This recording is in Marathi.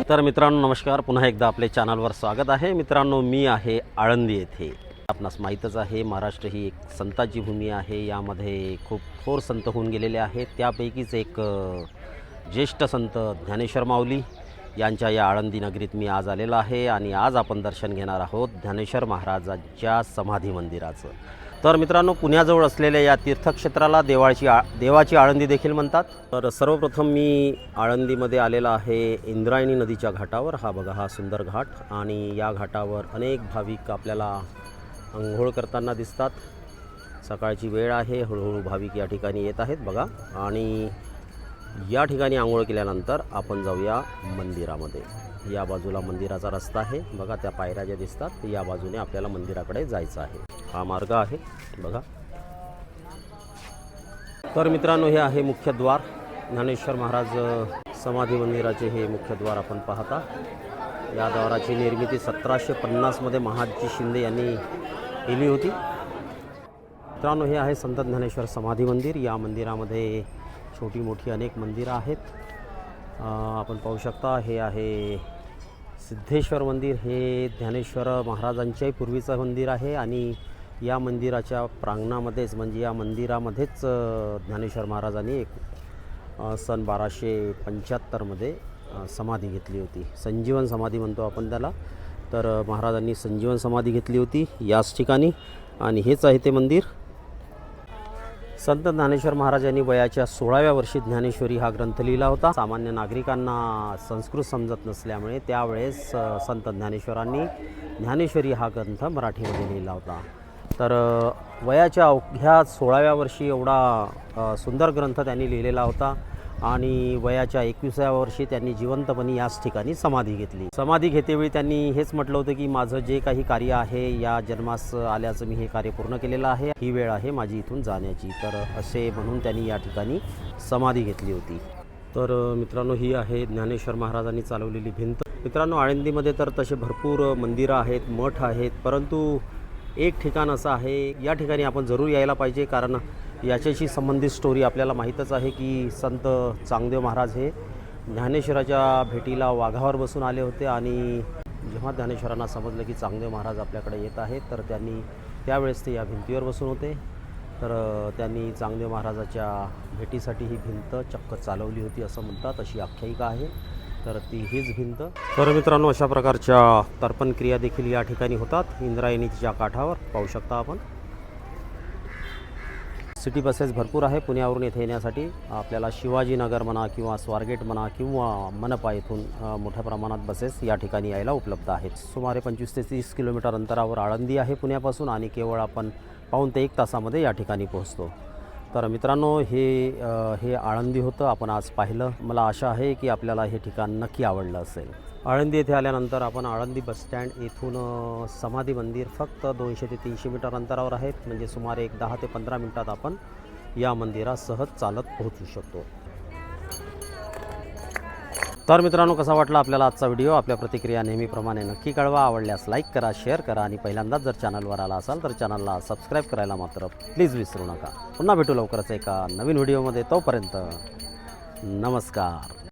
तर मित्रांनो नमस्कार, पुन्हा एकदा आपल्या चॅनलवर स्वागत आहे। मित्रांनो मी आहे आळंदी येथे। आपणास माहीतच आहे महाराष्ट्र ही एक संतांची भूमी आहे। यामध्ये खूप थोर संत होऊन गेलेले आहेत। त्यापैकीच एक ज्येष्ठ संत ज्ञानेश्वर माऊली यांच्या या आळंदी नगरीत मी आज आलेलो आहे आणि आज आपण दर्शन घेणार आहोत ज्ञानेश्वर महाराजांच्या समाधी मंदिराचं। तर मित्रांनो पुण्याजवळ असलेल्या या तीर्थक्षेत्राला देवाची आळंदी देखील म्हणतात। तर सर्वप्रथम मी आळंदीमध्ये आलेला आहे इंद्रायणी नदीच्या घाटावर। हा बघा हा सुंदर घाट आणि या घाटावर अनेक भाविक आपल्याला अंघोळ करताना दिसतात। सकाळची वेळ आहे, हळूहळू भाविक या ठिकाणी येत आहेत बघा। आणि या ठिकाणी अंघोळ केल्यानंतर आपण जाऊया मंदिरामध्ये। या बाजूला मंदिराचा रस्ता आहे बघा, त्या पायऱ्या ज्या दिसतात या बाजूने आपल्याला मंदिराकडे जायचं आहे। हा मार्ग आहे बघा। तर मित्रांनो हे आहे मुख्य द्वार, ज्ञानेश्वर महाराज समाधी मंदिराचे हे मुख्य द्वार आपण पाहता। या द्वाराची निर्मिती 1750 मध्ये महादजी शिंदे यांनी केली होती। मित्रांनो हे आहे संत ज्ञानेश्वर समाधी मंदिर। या मंदिरामध्ये छोटी मोठी अनेक मंदिरं आहेत। आपण पाहू शकता हे आहे सिद्धेश्वर मंदिर। हे ज्ञानेश्वर महाराजांच्याही पूर्वीचं मंदिर आहे आणि या मंदिराच्या प्रांगणामध्येच म्हणजे या मंदिरामध्येच ज्ञानेश्वर महाराजांनी सन 1275 मध्ये समाधी घेतली होती। संजीवन समाधी म्हणतो आपण त्याला। तर महाराजांनी संजीवन समाधी घेतली होती याच ठिकाणी आणि हेच आहे ते मंदिर। संत ज्ञानेश्वर महाराजांनी वयाच्या 16व्या वर्षी ज्ञानेश्वरी हा ग्रंथ लिहिला होता। सामान्य नागरिकांना संस्कृत समजत नसल्यामुळे त्यावेळेस संत ज्ञानेश्वरांनी ज्ञानेश्वरी हा ग्रंथ मराठीमध्ये लिहिला होता। तर वयाच्या अवघ्या 16व्या वर्षी एवढा सुंदर ग्रंथ त्यांनी लिहिलेला होता आणि वयाच्या 21व्या वर्षी त्यांनी जिवंतपणे याच ठिकाणी समाधी घेतली। समाधी घेतेवेळी त्यांनी हेच म्हटलं होतं की माझं जे काही कार्य आहे या जन्मास आल्याचं मी हे कार्य पूर्ण केलेलं आहे, ही वेळ आहे माझी इथून जाण्याची। तर असे म्हणून त्यांनी या ठिकाणी समाधी घेतली होती। तर मित्रांनो ही आहे ज्ञानेश्वर महाराजांनी चालवलेली भिंत। मित्रांनो आळंदीमध्ये तर तसे भरपूर मंदिरं आहेत, मठ आहेत, परंतु एक ठिकाण असं आहे या ठिकाणी आपण जरूर यायला पाहिजे, कारण याच्याशी संबंधित स्टोरी आपल्याला माहीतच आहे की संत चांगदेव महाराज हे ज्ञानेश्वराच्या भेटीला वाघावर बसून आले होते आणि जेव्हा ज्ञानेश्वरांना समजलं की चांगदेव महाराज आपल्याकडे येत आहेत तर त्यावेळेस ते या भिंतीवर बसून होते। तर त्यांनी चांगदेव महाराजाच्या भेटीसाठी ही भिंत चक्क चालवली होती असं म्हणतात, अशी आख्यायिका आहे। तर ती हीच भिंत। तर मित्रांनो अशा प्रकारच्या तर्पण क्रिया देखील या ठिकाणी होतात इंद्रायणीच्या काठावर पाहू शकता आपण। सिटी बसेस भरपूर आहे पुण्यावरून येथे येण्यासाठी। आपल्याला शिवाजीनगर म्हणा किंवा स्वारगेट म्हणा किंवा मनपा येथून मोठ्या प्रमाणात बसेस या ठिकाणी यायला उपलब्ध आहेत। सुमारे 25 ते 30 किलोमीटर अंतरावर आळंदी आहे पुण्यापासून आणि केवळ आपण पाऊण ते 1 तासामध्ये या ठिकाणी पोहोचतो। तर मित्रांनो हे आळंदी होतं, आपण आज पाहिलं। मला आशा आहे की आपल्याला हे ठिकाण नक्की आवडलं असेल। आळंदी येथे आल्यानंतर आपण आळंदी बसस्टँड येथून समाधी मंदिर फक्त 200 ते 300 मीटर अंतरावर आहेत, म्हणजे सुमारे एक 10 ते 15 मिनिटात आपण या मंदिरात सहज चालत पोहोचू शकतो। तर मित्रांनो कसा वाटला आपल्याला आजचा व्हिडिओ? आपल्या प्रतिक्रिया नेहमीप्रमाणे नक्की कळवा। आवडल्यास लाईक करा, शेअर करा आणि पहिल्यांदाच जर चॅनलवर आला असाल तर चॅनलला सबस्क्राईब करायला मात्र प्लीज विसरू नका। पुन्हा भेटू लवकरच एका नवीन व्हिडिओमध्ये। तोपर्यंत नमस्कार।